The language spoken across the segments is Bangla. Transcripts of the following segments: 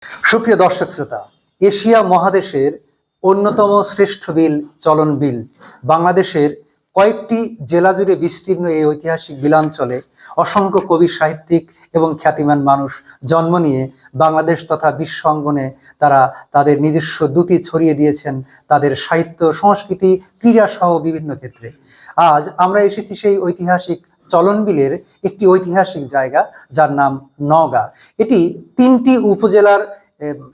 সুপ্রিয় দর্শক শ্রোতা, এশিয়া মহাদেশের অন্যতম শ্রেষ্ঠ বিল চলন বিল বাংলাদেশের কয়েকটি জেলা জুড়ে বিস্তীর্ণ এই ঐতিহাসিক বিলাঞ্চলে অসংখ্য কবি, সাহিত্যিক এবং খ্যাতিমান মানুষ জন্ম নিয়ে বাংলাদেশ তথা বিশ্ব অঙ্গনে তারা তাদের নিজস্ব দ্যুতি ছড়িয়ে দিয়েছেন তাদের সাহিত্য, সংস্কৃতি, ক্রীড়া সহ বিভিন্ন ক্ষেত্রে। আজ আমরা এসেছি সেই ঐতিহাসিক চলন বিলের একটি ঐতিহাসিক জায়গা, যার নাম নওগাঁ। এটি 3টি উপজেলার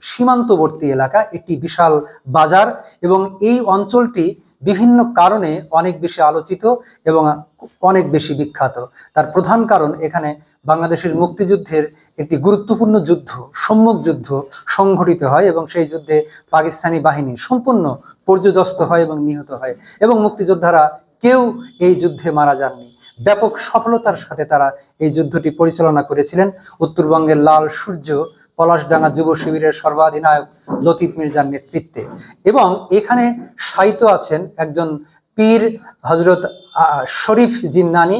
সীমান্তবর্তী এলাকা, একটি বিশাল বাজার, এবং এই অঞ্চলটি বিভিন্ন কারণে অনেক বেশি আলোচিত এবং অনেক বেশি বিখ্যাত। তার প্রধান কারণ, এখানে বাংলাদেশের মুক্তিযুদ্ধের একটি গুরুত্বপূর্ণ যুদ্ধ, সম্মুখ যুদ্ধ সংঘটিত হয় এবং সেই যুদ্ধে পাকিস্তানি বাহিনী সম্পূর্ণ পর্যুদস্ত হয় এবং নিহত হয়, এবং মুক্তিযোদ্ধারা কেউ এই যুদ্ধে মারা যাননি। ব্যাপক সফলতার সাথে তারা এই যুদ্ধটি পরিচালনা করেছিলেন উত্তরবঙ্গের লাল সূর্য পলাশডাঙ্গা যুব শিবিরের সর্বাধিনায়ক লতিফ মির্জার নেতৃত্বে। এবং এখানে শায়িত আছেন একজন পীর, হজরত শরীফ জিন্দানি,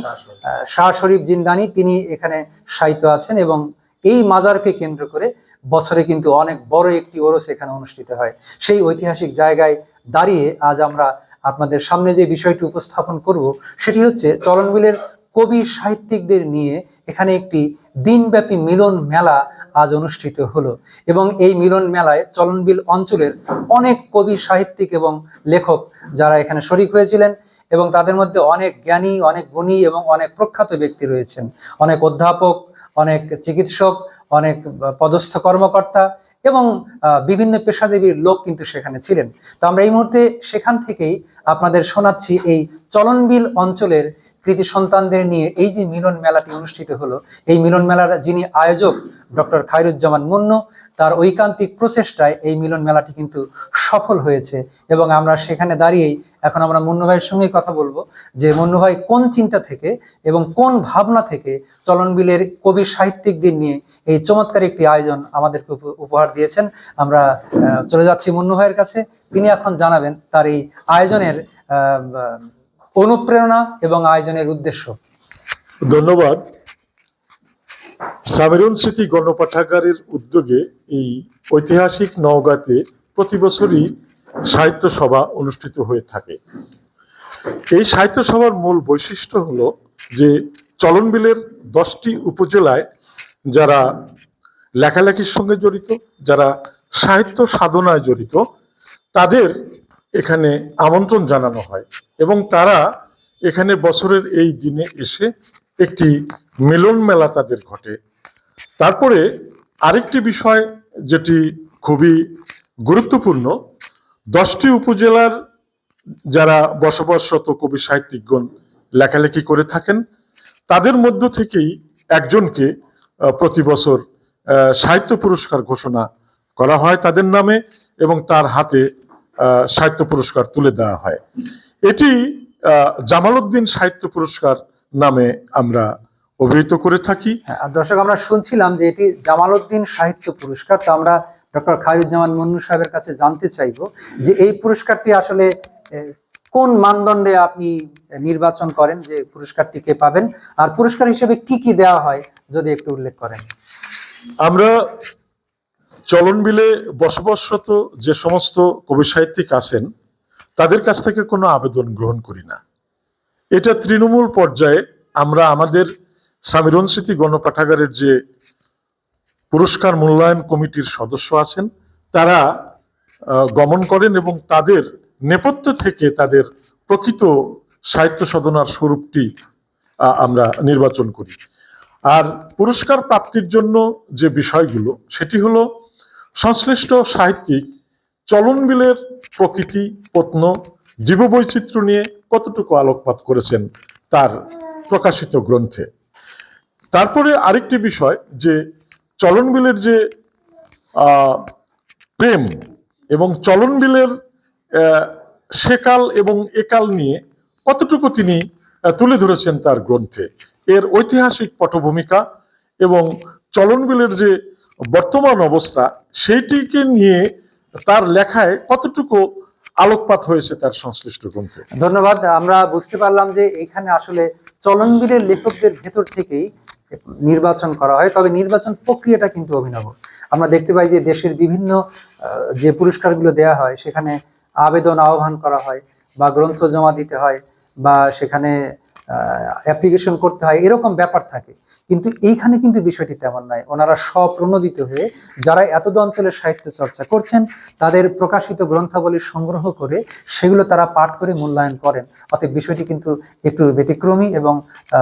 শাহ শরীফ জিন্দানি। তিনি এখানে শায়িত আছেন এবং এই মাজারকে কেন্দ্র করে বছরে কিন্তু অনেক বড় একটি ওরস এখানে অনুষ্ঠিত হয়। সেই ঐতিহাসিক জায়গায় দাঁড়িয়ে আজ আমরা আপনাদের সামনে যে বিষয়টি উপস্থাপন করব সেটি হচ্ছে চলন বিলের কবি সাহিত্যিকদের নিয়ে এখানে একটি দিনব্যাপী মিলন মেলা আজ অনুষ্ঠিত হলো। এবং এই মিলন মেলায় চলন বিল অঞ্চলের অনেক কবি, সাহিত্যিক এবং লেখক যারা এখানে শরিক হয়েছিলেন, এবং তাদের মধ্যে অনেক জ্ঞানী, অনেক গুণী এবং অনেক প্রখ্যাত ব্যক্তি রয়েছেন। অনেক অধ্যাপক, অনেক চিকিৎসক, অনেক পদস্থ কর্মকর্তা এবং বিভিন্ন পেশাজীবীর লোক কিন্তু সেখানে ছিলেন। তো আমরা এই মুহূর্তে সেখান থেকেই আপনাদের শোনাচ্ছি এই চলন বিল অঞ্চলের কৃতি সন্তানদের নিয়ে এই যে মিলন মেলাটি অনুষ্ঠিত হলো। এই মিলন মেলার যিনি আয়োজক, ডক্টর খায়রুজ্জামান মুন্নু, তার ঐকান্তিক প্রচেষ্টায় এই মিলন মেলাটি কিন্তু সফল হয়েছে। এবং আমরা সেখানে দাঁড়িয়েই এখন আমরা মুন্নু ভাইয়ের সঙ্গে কথা বলবো যে মুন্নু ভাই কোন চিন্তা থেকে এবং কোন ভাবনা থেকে চলন বিলের কবি সাহিত্যিকদের নিয়ে এই চমৎকার একটি আয়োজন আমাদেরকে উপহার দিয়েছেন। আমরা চলে যাচ্ছি মুন্নু ভাইয়ের কাছে, তিনি এখন জানাবেন তার এই আয়োজনের অনুপ্রেরণা এবং আয়োজনের উদ্দেশ্য। ধন্যবাদ। সামিরুন স্মৃতি গণপাঠাগারের উদ্যোগে এই ঐতিহাসিক নওগাঁতে প্রতি বছরই সাহিত্য সভা অনুষ্ঠিত হয়ে থাকে। এই সাহিত্য সভার মূল বৈশিষ্ট্য হলো যে চলন বিলের 10টি উপজেলায় যারা লেখালেখির সঙ্গে জড়িত, যারা সাহিত্য সাধনায় জড়িত, তাদের এখানে আমন্ত্রণ জানানো হয় এবং তারা এখানে বছরের এই দিনে এসে একটি মিলন মেলা তাদের ঘটে। তারপরে আরেকটি বিষয় যেটি খুবই গুরুত্বপূর্ণ, 10টি উপজেলার যারা বসবাসরত কবি সাহিত্যিকগণ লেখালেখি করে থাকেন, তাদের মধ্য থেকেই একজনকে প্রতি বছর সাহিত্য পুরস্কার ঘোষণা করা হয় তাদের নামে এবং তার হাতে সাহিত্য পুরস্কার তুলে দেওয়া হয়। এটি জামাল উদ্দিন সাহিত্য পুরস্কার নামে আমরা অভিহিত করে থাকি। দর্শক, আমরা শুনছিলাম যে এটি জামাল উদ্দিন সাহিত্য পুরস্কার। তো আমরা ডক্টর খায়রুজ্জামান মুন্নু সাহেবের কাছে জানতে চাইব যে এই পুরস্কারটি আসলে কোন মানদণ্ডে আপনি নির্বাচন করেন যে পুরস্কারটি কে পাবেন, আর পুরস্কার হিসেবে কি কি দেওয়া হয় যদি একটু উল্লেখ করেন। আমরা চলন বিলে বসবাসরত যে সমস্ত কবি সাহিত্যিক আছেন তাদের কাছ থেকে কোনো আবেদন গ্রহণ করি না। এটা তৃণমূল পর্যায়ে আমরা আমাদের সামিরুন স্মৃতি গণপাঠাগারের যে পুরস্কার মূল্যায়ন কমিটির সদস্য আছেন তারা গমন করেন এবং তাদের নেপথ্য থেকে তাদের প্রকৃত সাহিত্য সাধনার স্বরূপটি আমরা নির্বাচন করি। আর পুরস্কার প্রাপ্তির জন্য যে বিষয়গুলো সেটি হলো সংশ্লিষ্ট সাহিত্যিক চলন বিলের প্রকৃতি, প্রত্ন, জীববৈচিত্র্য নিয়ে কতটুকু আলোকপাত করেছেন তার প্রকাশিত গ্রন্থে। তারপরে আরেকটি বিষয় যে চলন বিলের যে প্রেম এবং চলন বিলের সেকাল এবং একাল নিয়ে কতটুকু তিনি তুলে ধরেছেন তার গ্রন্থে, এর ঐতিহাসিক পটভূমিকা এবং চলন বিলের যে বর্তমান অবস্থা সেইটিকে নিয়ে তার লেখায় কতটুকু আলোকপাত হয়েছে তার সংশ্লিষ্ট গ্রন্থে। ধন্যবাদ। আমরা বুঝতে পারলাম যে এখানে আসলে চলন বিলের লেখকদের ভেতর থেকেই নির্বাচন করা হয়, তবে নির্বাচন প্রক্রিয়াটা কিন্তু অভিনব। আমরা দেখতে পাই যে দেশের বিভিন্ন যে পুরস্কারগুলো দেয়া হয় সেখানে আবেদন আহ্বান করা হয় বা গ্রন্থ জমা দিতে হয় বা সেখানে অ্যাপ্লিকেশন করতে হয়, এরকম ব্যাপার থাকে। কিন্তু এইখানে কিন্তু বিষয়টি তেমন নয়। ওনারা স্বপ্রণোদিত হয়ে যারা এতদ অঞ্চলের সাহিত্য চর্চা করছেন তাদের প্রকাশিত গ্রন্থাবলী সংগ্রহ করে সেগুলো তারা পাঠ করে মূল্যায়ন করেন। অতএব বিষয়টি কিন্তু একটু ব্যতিক্রমী এবং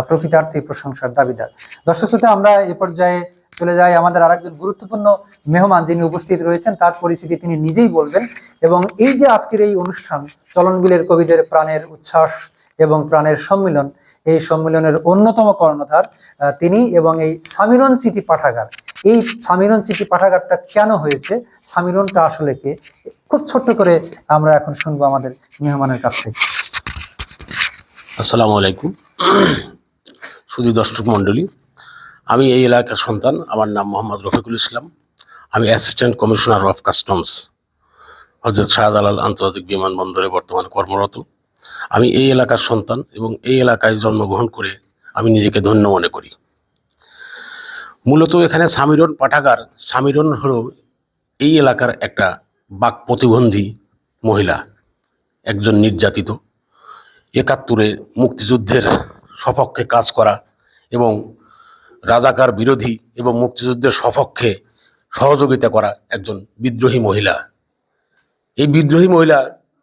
প্রকৃতার্থে প্রশংসার দাবিদার। দর্শক শ্রোতা, আমরা এ পর্যায়ে চলে যাই আমাদের আরেকজন গুরুত্বপূর্ণ মেহমান যিনি উপস্থিত রয়েছেন, তার পরিচিতি তিনি নিজেই বলবেন। এবং এই যে আজকের এই অনুষ্ঠান চলনবিলের কবিদের প্রাণের উচ্ছ্বাস এবং প্রাণের সম্মিলন, এই সম্মেলনের অন্যতম কর্ণধার তিনি এবং এই সামিরন চিঠি পাঠাগার। এই সামিরন চিঠি পাঠাগারটা কেন হয়েছে, সামিরনটা আসলে কে, খুব ছোট্ট করে আমরা এখন শুনবো আমাদের মেহমানের কাছ থেকে। আসসালামু আলাইকুম সুধী দর্শক মণ্ডলী, আমি এই এলাকার সন্তান। আমার নাম মোহাম্মদ রফিকুল ইসলাম। আমি assistant commissioner of customs, Hazrat Shahjalal আন্তর্জাতিক বিমানবন্দরে বর্তমানে কর্মরত। আমি এই এলাকার সন্তান এবং এই এলাকায় জন্মগ্রহণ করে আমি নিজেকে ধন্য মনে করি। মূলত এখানে সামিরন পাঠাগার, সামিরন হলো এই এলাকার একটা বাক প্রতিবন্ধী মহিলা, একজন নির্যাতিত, ৭১-এ মুক্তিযুদ্ধের সপক্ষে কাজ করা এবং রাজাকার বিরোধী এবং মুক্তিযুদ্ধের সপক্ষে সহযোগিতা করা একজন বিদ্রোহী মহিলা। এই বিদ্রোহী মহিলা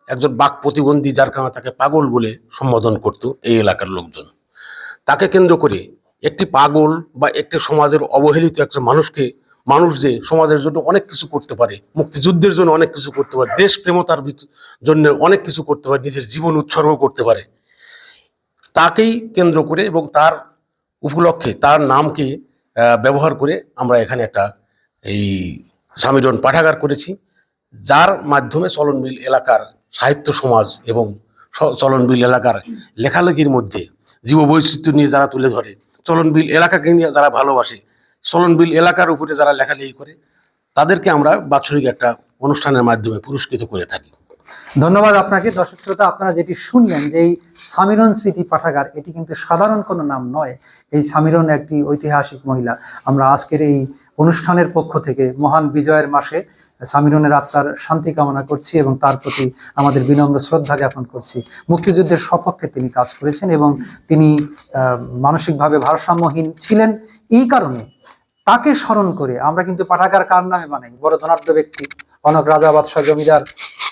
একজন বাক প্রতিবন্ধী, যার কারণে তাকে পাগল বলে সম্বোধন করত এই এলাকার লোকজন। তাকে কেন্দ্র করে একটি পাগল বা একটি সমাজের অবহেলিত একটা মানুষ যে সমাজের জন্য অনেক কিছু করতে পারে, মুক্তিযুদ্ধের জন্য অনেক কিছু করতে পারে, দেশপ্রেমতার জন্য অনেক কিছু করতে পারে, নিজের জীবন উৎসর্গ করতে পারে, তাকেই কেন্দ্র করে এবং তার উপলক্ষে তার নামকে ব্যবহার করে আমরা এখানে একটা এই সামিরন পাঠাগার করেছি, যার মাধ্যমে চলনবিল এলাকার সাহিত্য সমাজ এবং চলনবিল এলাকার লেখালেখির মধ্যে জীববৈচিত্র্য নিয়ে যারা তুলে ধরে, চলনবিল এলাকাকে নিয়ে যারা ভালোবাসে, চলনবিল এলাকার উপরে যারা লেখালেখি করে, তাদেরকে আমরা বাৎসরিক একটা অনুষ্ঠানের মাধ্যমে পুরস্কৃত করে থাকি। ধন্যবাদ আপনাকে। দর্শক শ্রোতা, আপনারা যেটি শুনলেন যে এই সামিরন স্মৃতি পাঠাগার, এটি কিন্তু সাধারণ কোনো নাম নয়। এই সামিরন একটি ঐতিহাসিক মহিলা। আমরা আজকের এই অনুষ্ঠানের পক্ষ থেকে মহান বিজয়ের মাসে সামিরনের আত্মার শান্তি কামনা করছি এবং তার প্রতি আমাদের বিনম্র শ্রদ্ধা জ্ঞাপন করছি। মুক্তিযুদ্ধের সপক্ষে তিনি কাজ করেছেন এবং তিনি মানসিকভাবে ভারসাম্যহীন ছিলেন। এই কারণে তাকে স্মরণ করে আমরা কিন্তু পাঠাগার কার নামে বানাই? বড় ধনাঢ্য ব্যক্তি, অনেক রাজা বাদশাহ জমিদার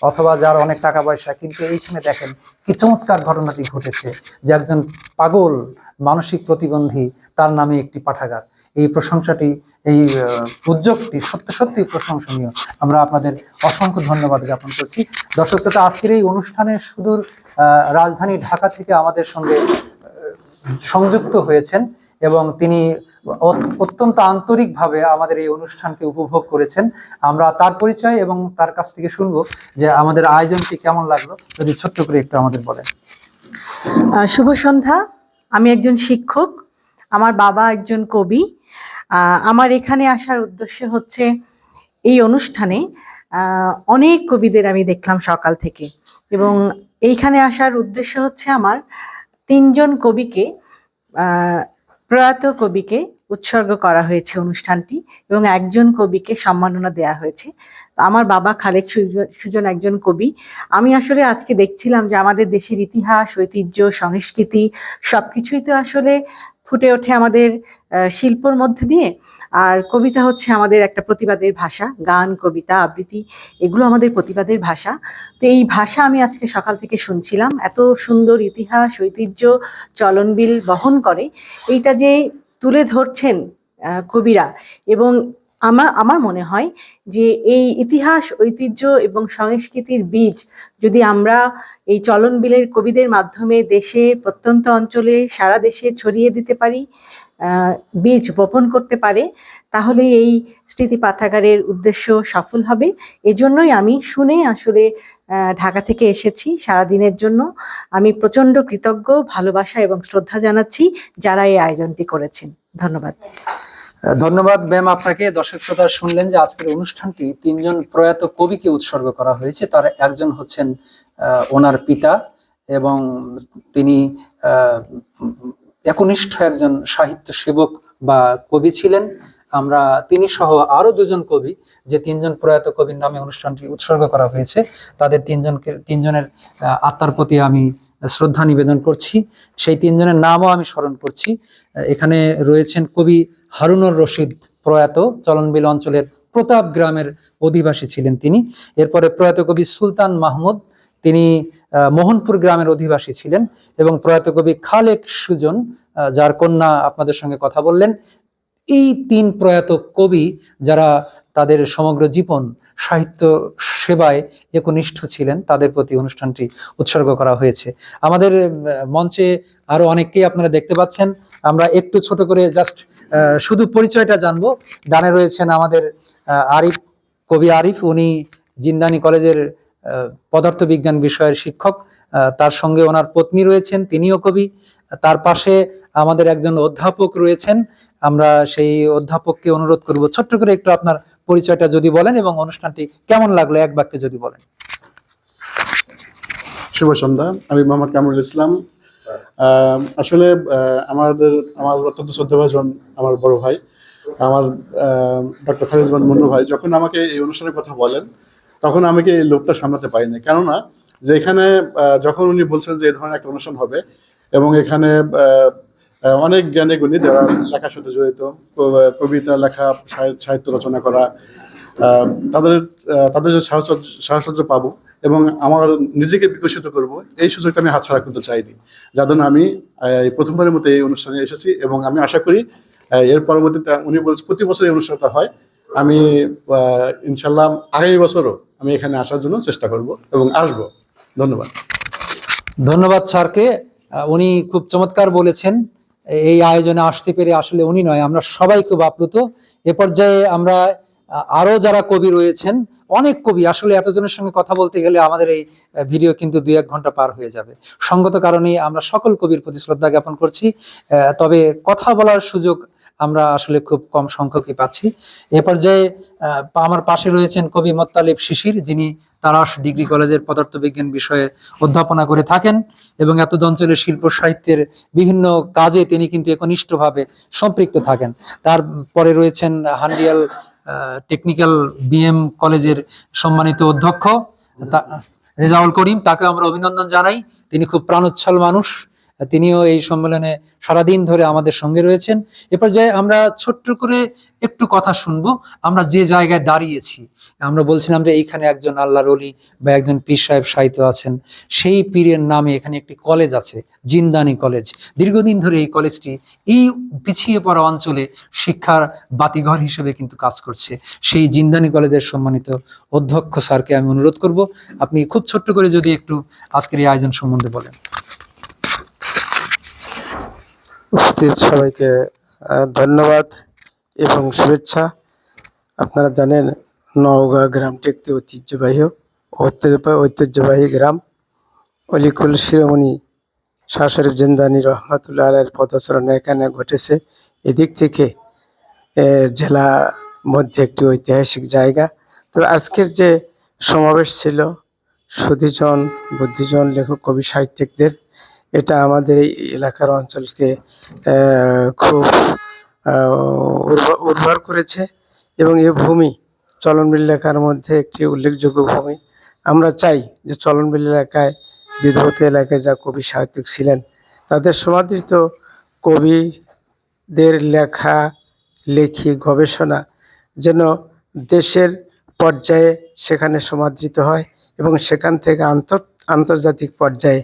অথবা যার অনেক টাকা পয়সা। কিন্তু এইখানে দেখেন কি চমৎকার ঘটনাটি ঘটেছে যে একজন পাগল মানসিক প্রতিবন্ধী, তার নামে একটি পাঠাগার। এই প্রশংসাটি, এই উদ্যোগটি সত্যি প্রশংসনীয়। আমরা আপনাদের অসংখ্য ধন্যবাদ জ্ঞাপন করছি। দর্শক শ্রোতা, আজকের এই অনুষ্ঠানে সুদূর রাজধানী ঢাকা থেকে আমাদের সঙ্গে সংযুক্ত হয়েছেন এবং তিনি অত্যন্ত আন্তরিকভাবে আমাদের এই অনুষ্ঠানকে উপভোগ করেছেন। আমরা তার পরিচয় এবং তার কাছ থেকে শুনবো যে আমাদের আয়োজনটি কেমন লাগলো, যদি ছোট্ট করে একটু আমাদের বলেন। শুভ সন্ধ্যা। আমি একজন শিক্ষক, আমার বাবা একজন কবি। আমার এখানে আসার উদ্দেশ্য হচ্ছে এই অনুষ্ঠানে অনেক কবিদের আমি দেখলাম সকাল থেকে, এবং এইখানে আসার উদ্দেশ্য হচ্ছে আমার 3 জন কবিকে, প্রয়াত কবিকে উৎসর্গ করা হয়েছে অনুষ্ঠানটি, এবং একজন কবিকে সম্মাননা দেয়া হয়েছে। আমার বাবা খালেক সুজন একজন কবি। আমি আসলে আজকে দেখছিলাম যে আমাদের দেশের ইতিহাস, ঐতিহ্য, সংস্কৃতি সবকিছুই তো আসলে ফুটে ওঠে আমাদের শিল্পর মধ্যে দিয়ে। আর কবিতা হচ্ছে আমাদের একটা প্রতিবাদের ভাষা। গান, কবিতা, আবৃত্তি এগুলো আমাদের প্রতিবাদের ভাষা। তো এই ভাষা আমি আজকে সকাল থেকে শুনছিলাম। এত সুন্দর ইতিহাস, ঐতিহ্য চলনবিল বহন করে, এইটা যে তুলে ধরছেন কবিরা, এবং আমার মনে হয় যে এই ইতিহাস, ঐতিহ্য এবং সংস্কৃতির বীজ যদি আমরা এই চলনবিলের কবিদের মাধ্যমে দেশে, প্রত্যন্ত অঞ্চলে, সারা দেশে ছড়িয়ে দিতে পারি, বীজ বপন করতে পারে, তাহলে এই স্মৃতি পাঠাগারের উদ্দেশ্য সফল হবে। এজন্যই আমি শুনে আসলে ঢাকা থেকে এসেছি সারাদিনের জন্য। আমি প্রচণ্ড কৃতজ্ঞ, ভালোবাসা এবং শ্রদ্ধা জানাচ্ছি যারা এই আয়োজনটি করেছেন। ধন্যবাদ। ধন্যবাদ ম্যাম আপনাকে। দর্শক শ্রোতা, শুনলেন যে আজকের অনুষ্ঠানটি 3 জন প্রয়াত কবিকে উৎসর্গ করা হয়েছে। তার একজন হচ্ছেন ওনার পিতা, এবং তিনি একনিষ্ঠ একজন সাহিত্য সেবক বা কবি ছিলেন। আমরা তিনি সহ আরো দুজন কবি, যে তিনজন প্রয়াত কবির নামে অনুষ্ঠানটি উৎসর্গ করা হয়েছে, তাদের তিনজনের আত্মার প্রতি আমি শ্রদ্ধা নিবেদন করছি। সেই তিনজনের নামও আমি স্মরণ করছি। এখানে রয়েছেন কবি হারুনুর রশিদ, প্রয়াত, চলনবিল অঞ্চলের প্রতাপ গ্রামের অধিবাসী ছিলেন তিনি। এরপরে প্রয়াত কবি সুলতান মাহমুদ, তিনি মোহনপুর গ্রামের অধিবাসী ছিলেন। এবং প্রয়াত কবি খালেক সুজন, যার কন্যা আপনাদের সঙ্গে কথা বললেন। এই তিন প্রয়াত কবি যারা তাদের সমগ্র জীবন সাহিত্য সেবায় একনিষ্ঠ ছিলেন, তাদের প্রতি অনুষ্ঠানটি উৎসর্গ করা হয়েছে। আমাদের মঞ্চে আরো অনেককেই আপনারা দেখতে পাচ্ছেন। আমরা একটু ছোট করে জাস্ট শুধু পরিচয়টা জানবো। ডানে রয়েছেন আমাদের আরিফ, কবি আরিফ, উনি জিন্দানি কলেজের পদার্থবিজ্ঞান বিষয়ের শিক্ষক। তার সঙ্গে ওনার পত্নী রয়েছেন, তিনিও কবি। তার পাশে আমাদের একজন অধ্যাপক রয়েছেন। আমরা সেই অধ্যাপককে অনুরোধ করব ছোট্ট করে একটু আপনার পরিচয়টা যদি বলেন এবং অনুষ্ঠানটি কেমন লাগলো এক বাক্যে যদি বলেন। শুভ সন্ধ্যা, আমি মোহাম্মদ কামরুল ইসলাম। আসলে আমার অত্যন্ত শ্রদ্ধাভাজন আমার বড় ভাই, আমার ডক্টর খালিদ মুন্নু ভাই যখন আমাকে এই অনুষ্ঠানের কথা বলেন, তখন আমাকে এই লোকটা সামলাতে পারিনি। কেননা যে এখানে যখন উনি বলছেন যে এই ধরনের একটা অনুষ্ঠান হবে এবং এখানে অনেক জ্ঞানী গুণী যারা লেখার সাথে জড়িত, কবিতা লেখা, সাহিত্য রচনা করা, তাদের যে সাহচর্য পাবো এবং আমার নিজেকে বিকশিত করব, এই সুযোগটা আমি হাতছাড়া করতে চাইনি। যার জন্য আমি প্রথমবারের মতো এই অনুষ্ঠানে এসেছি এবং আমি আশা করি এর পরবর্তীতে, উনি বলছেন প্রতি বছর এই অনুষ্ঠানটা হয়, আমি ইনশাল্লাহ আগামী বছরও আমি এখানে আসার জন্য চেষ্টা করব এবং আসবো। ধন্যবাদ। ধন্যবাদ স্যারকে। উনি খুব চমৎকার বলেছেন। এই আয়োজনে আসতে পেরে আসলে উনি নয়, আমরা সবাই খুব আপ্লুত। এ পর্যায়ে আমরা আরো যারা কবি রয়েছেন, অনেক কবি, আসলে এতজনের সঙ্গে কথা বলতে গেলে আমাদের এই ভিডিও কিন্তু 2-1 ঘন্টা পার হয়ে যাবে। সঙ্গত কারণে আমরা সকল কবির প্রতি শ্রদ্ধা জ্ঞাপন করছি। তবে কথা বলার সুযোগ আমরা আসলে খুব কম সংখ্যকই পাচ্ছি। এ পর্যায়ে আমার পাশে রয়েছেন কবি মোত্তালিব শিশির, যিনি তারাশ ডিগ্রি কলেজের পদার্থবিজ্ঞান বিষয়ে অধ্যাপনা করে থাকেন এবং এতদ অঞ্চলের শিল্প সাহিত্যের বিভিন্ন কাজে তিনি কিন্তু একনিষ্ঠভাবে সম্পৃক্ত থাকেন। তারপরে রয়েছেন হান্ডিয়াল টেকনিক্যাল বিএম কলেজের সম্মানিত অধ্যক্ষ রেজাউল করিম, তাকে আমরা অভিনন্দন জানাই। তিনি খুব প্রাণোচ্ছল মানুষ, তিনিও এই সম্মেলনে সারাদিন ধরে আমাদের সঙ্গে রয়েছেন। এ পর্যায়ে আমরা ছোট্ট করে একটু কথা শুনবো। আমরা যে জায়গায় দাঁড়িয়েছি, আমরা বলছিলাম যে এইখানে একজন আল্লাহর ওলি বা একজন পীর সাহেব সাহিত্য আছেন। সেই পীরের নামে এখানে একটি কলেজ আছে, জিন্দানি কলেজ। দীর্ঘদিন ধরে এই কলেজটি এই পিছিয়ে পড়া অঞ্চলে শিক্ষার বাতিঘর হিসেবে কিন্তু কাজ করছে। সেই জিন্দানি কলেজের সম্মানিত অধ্যক্ষ স্যারকে আমি অনুরোধ করব, আপনি খুব ছোট্ট করে যদি একটু আজকের এই আয়োজন সম্বন্ধে বলেন। উপস্থিত সবাইকে ধন্যবাদ এবং শুভেচ্ছা। আপনারা জানেন নওগাঁ গ্রামটি একটি ঐতিহ্যবাহী গ্রাম। অলিকুল শিরোমণি শাহ শরীফ জিন্দানি রহমাতুল্লাহ আলাইহির পদচারণা এখানে ঘটেছে। এদিক থেকে জেলার মধ্যে একটি ঐতিহাসিক জায়গা। তো আজকের যে সমাবেশ ছিল সুধীজন, বুদ্ধিজন, লেখক, কবি, সাহিত্যিকদের, এটা আমাদের এই এলাকার অঞ্চলকে খুব উর্বর করেছে এবং এই ভূমি চলনবিল এলাকার মধ্যে একটি উল্লেখযোগ্য ভূমি। আমরা চাই যে চলনবিল এলাকায়, বিধৌত এলাকায় যা কবি সাহিত্যিক ছিলেন, তাদের সমাদৃত কবিদের লেখা, লেখি, গবেষণা যেন দেশের পর্যায়ে সেখানে সমাদৃত হয় এবং সেখান থেকে আন্তর্জাতিক পর্যায়ে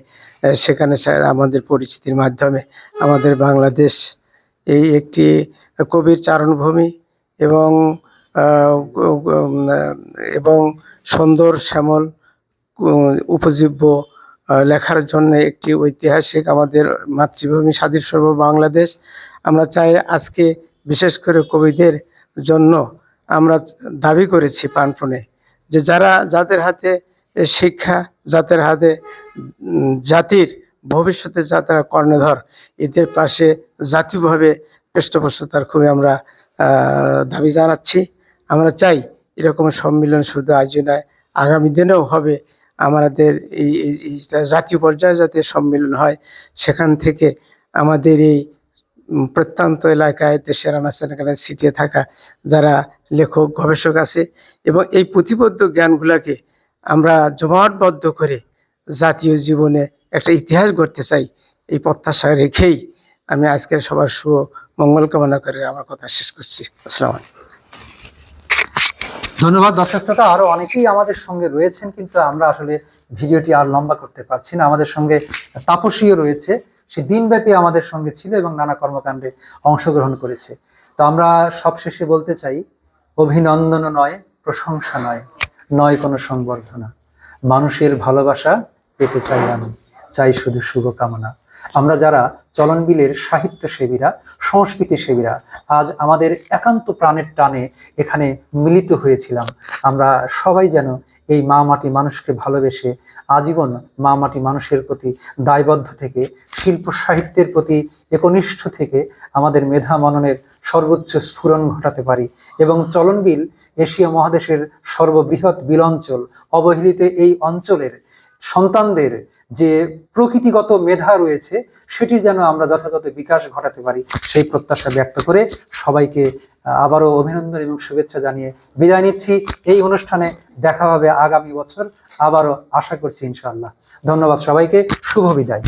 সেখানে আমাদের পরিচিতির মাধ্যমে আমাদের বাংলাদেশ এই একটি কবির চারণভূমি এবং সুন্দর শ্যামল উপজীব্য লেখার জন্য একটি ঐতিহাসিক আমাদের মাতৃভূমি স্বাধীন সর্ব বাংলাদেশ। আমরা চাই আজকে বিশেষ করে কবিদের জন্য আমরা দাবি করেছি প্রাণপণে যে যাদের হাতে শিক্ষা, যাদের হাতে জাতির ভবিষ্যতে যারা কর্ণধর, এদের পাশে জাতীয়ভাবে পৃষ্ঠপোষকতার খুবই আমরা দাবি জানাচ্ছি। আমরা চাই এরকম সম্মেলন শুধু আজ নয়, আগামী দিনেও হবে। আমাদের এই জাতীয় পর্যায়ে যাতে সম্মেলন হয়, সেখান থেকে আমাদের এই প্রত্যন্ত এলাকায় দেশের আনাচে ছিটিয়ে থাকা যারা লেখক গবেষক আছে, এবং এই পুঁথিবদ্ধ জ্ঞানগুলোকে আমরা জমাটবদ্ধ করে জাতীয় জীবনে একটা ইতিহাস গড়তে চাই, এই প্রত্যাশা রেখেই আমি আজকের সবার মঙ্গল কামনা করে আমার কথা শেষ করছি। আসসালামু আলাইকুম। ধন্যবাদ দর্শক শ্রোতা, আরো অনেকেই আমাদের সঙ্গে রয়েছেন, কিন্তু আমরা আসলে ভিডিওটি আর লম্বা করতে পারছি না। আমাদের সঙ্গে তাপসীও রয়েছে, সে দিনব্যাপী আমাদের সঙ্গে ছিল এবং নানা কর্মকাণ্ডে অংশগ্রহণ করেছে। তো আমরা সবশেষে বলতে চাই, অভিনন্দন নয়, প্রশংসা নয়, নয় কোনো সংবর্ধনা, মানুষের ভালোবাসা পেতে চাই আমি, চাই শুধু শুভকামনা। আমরা যারা চলনবিলের সাহিত্য সেবীরা, সংস্কৃতি সেবীরা, আজ আমাদের একান্ত প্রাণের টানে এখানে মিলিত হয়েছিলাম, আমরা সবাই যেন এই মা মাটি মানুষকে ভালোবেসে আজীবন মা মাটি মানুষের প্রতি দায়বদ্ধ থেকে, শিল্প সাহিত্যের প্রতি একনিষ্ঠ থেকে আমাদের মেধা মননের সর্বোচ্চ স্ফুরণ ঘটাতে পারি এবং চলনবিল এশিয়া মহাদেশের সর্ববৃহৎ বিল অঞ্চল, অবহেলিত এই অঞ্চলের সন্তানদের যে প্রকৃতিগত মেধা রয়েছে সেটির যেন আমরা যথাযথ বিকাশ ঘটাতে পারি, সেই প্রত্যাশা ব্যক্ত করে সবাইকে আবারও অভিনন্দন এবং শুভেচ্ছা জানিয়ে বিদায় নিচ্ছি। এই অনুষ্ঠানে দেখা হবে আগামী বছর, আবারও আশা করছি ইনশাআল্লাহ। ধন্যবাদ সবাইকে, শুভ বিদায়।